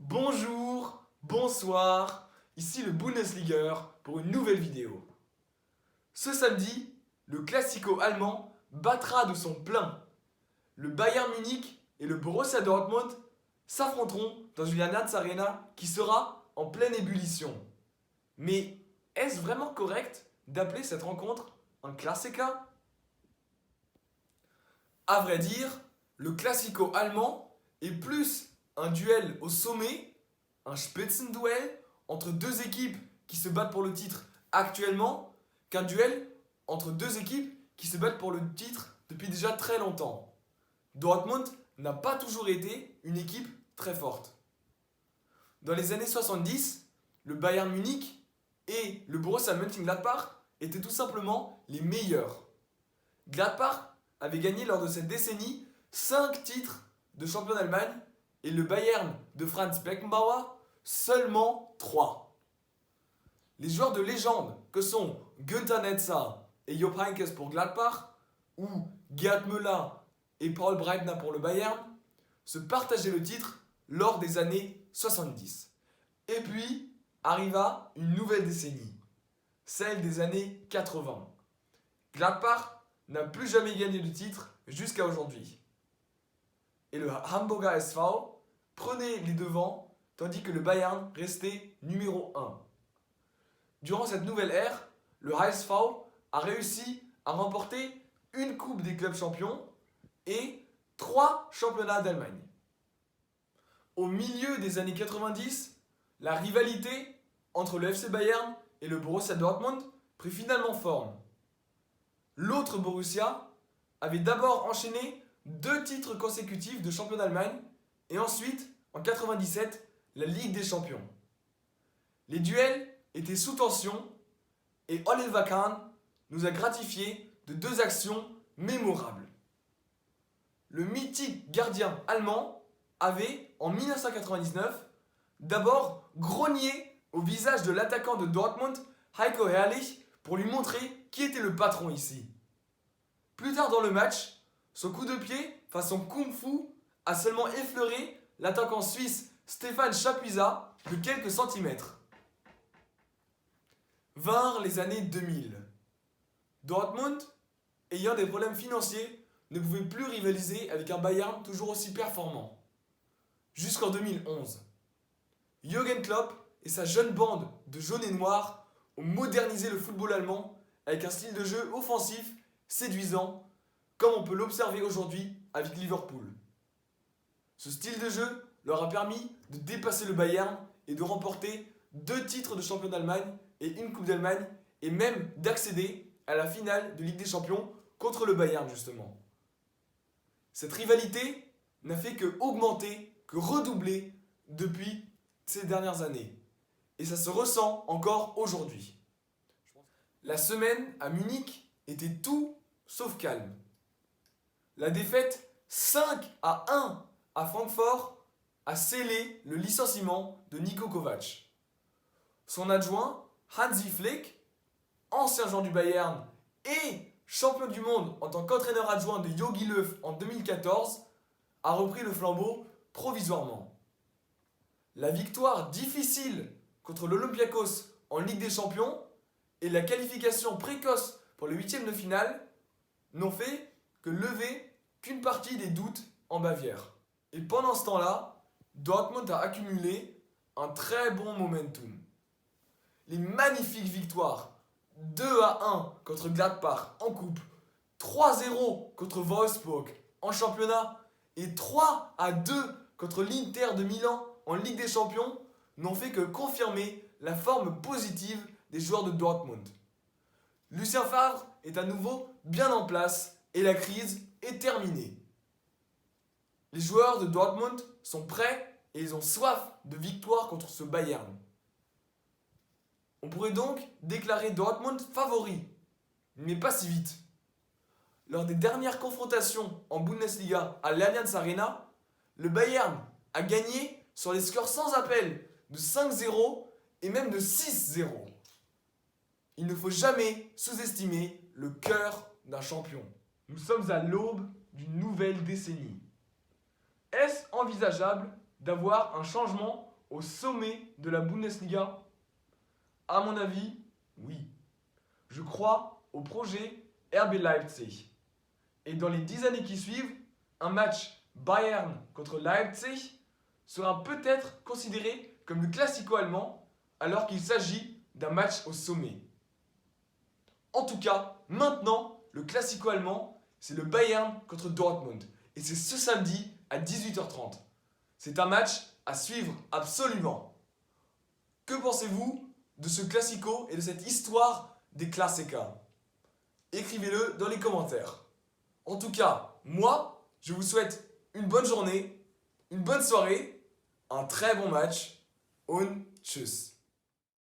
Bonjour, bonsoir, ici le Bundesliga pour une nouvelle vidéo. Ce samedi, le Classico allemand battra de son plein. Le Bayern Munich et le Borussia Dortmund s'affronteront dans une Allianz Arena qui sera en pleine ébullition. Mais est-ce vraiment correct d'appeler cette rencontre un Klassiker? À vrai dire, le Classico allemand est plus un duel au sommet, un Spitzenduell entre deux équipes qui se battent pour le titre actuellement, qu'un duel entre deux équipes qui se battent pour le titre depuis déjà très longtemps. Dortmund n'a pas toujours été une équipe très forte. Dans les années 70, le Bayern Munich et le Borussia Mönchengladbach étaient tout simplement les meilleurs. Gladbach avait gagné lors de cette décennie 5 titres de champion d'Allemagne et le Bayern de Franz Beckenbauer seulement 3. Les joueurs de légende que sont Günther Netzer et Jupp Heynckes pour Gladbach ou Gerd Müller et Paul Breitner pour le Bayern se partageaient le titre lors des années 70. Et puis arriva une nouvelle décennie, celle des années 80. Gladbach n'a plus jamais gagné de titre jusqu'à aujourd'hui. Et le Hamburger SV prenait les devants tandis que le Bayern restait numéro 1. Durant cette nouvelle ère, le HSV a réussi à remporter une Coupe des clubs champions et 3 championnats d'Allemagne. Au milieu des années 90, la rivalité entre le FC Bayern et le Borussia Dortmund prit finalement forme. L'autre Borussia avait d'abord enchaîné 2 titres consécutifs de champion d'Allemagne et ensuite, en 97, la Ligue des Champions. Les duels étaient sous tension et Oliver Kahn nous a gratifié de 2 actions mémorables. Le mythique gardien allemand avait, en 1999, d'abord grogné au visage de l'attaquant de Dortmund, Heiko Herrlich, pour lui montrer qui était le patron ici. Plus tard dans le match, son coup de pied, façon kung-fu, a seulement effleuré l'attaquant suisse Stéphane Chapuisat de quelques centimètres. Vinrent les années 2000. Dortmund, ayant des problèmes financiers, ne pouvait plus rivaliser avec un Bayern toujours aussi performant. Jusqu'en 2011. Jürgen Klopp et sa jeune bande de jaunes et noirs ont modernisé le football allemand avec un style de jeu offensif, séduisant, comme on peut l'observer aujourd'hui avec Liverpool. Ce style de jeu leur a permis de dépasser le Bayern et de remporter 2 titres de champion d'Allemagne et une Coupe d'Allemagne et même d'accéder à la finale de Ligue des Champions contre le Bayern justement. Cette rivalité n'a fait que augmenter, que redoubler depuis ces dernières années. Et ça se ressent encore aujourd'hui. La semaine à Munich était tout sauf calme. La défaite 5-1 à Francfort a scellé le licenciement de Niko Kovac. Son adjoint, Hansi Flick, ancien joueur du Bayern et champion du monde en tant qu'entraîneur adjoint de Jogi Löw en 2014, a repris le flambeau provisoirement. La victoire difficile contre l'Olympiakos en Ligue des Champions et la qualification précoce pour le 8e de finale n'ont fait que lever qu'une partie des doutes en Bavière. Et pendant ce temps-là, Dortmund a accumulé un très bon momentum. Les magnifiques victoires 2-1 contre Gladbach en coupe, 3-0 contre Wolfsburg en championnat et 3-2 contre l'Inter de Milan en Ligue des Champions n'ont fait que confirmer la forme positive des joueurs de Dortmund. Lucien Favre est à nouveau bien en place et la crise est terminée. Les joueurs de Dortmund sont prêts et ils ont soif de victoire contre ce Bayern. On pourrait donc déclarer Dortmund favori, mais pas si vite. Lors des dernières confrontations en Bundesliga à l'Allianz Arena, le Bayern a gagné sur les scores sans appel de 5-0 et même de 6-0. Il ne faut jamais sous-estimer le cœur d'un champion. Nous sommes à l'aube d'une nouvelle décennie. Est-ce envisageable d'avoir un changement au sommet de la Bundesliga? À mon avis, oui. Je crois au projet RB Leipzig. Et dans les 10 années qui suivent, un match Bayern contre Leipzig sera peut-être considéré comme le classico allemand alors qu'il s'agit d'un match au sommet. En tout cas, maintenant, le classico allemand, c'est le Bayern contre Dortmund. Et c'est ce samedi à 18h30. C'est un match à suivre absolument. Que pensez-vous de ce classico et de cette histoire des Klassiker? Écrivez-le dans les commentaires. En tout cas, moi, je vous souhaite une bonne journée, une bonne soirée, un très bon match. Und tschüss.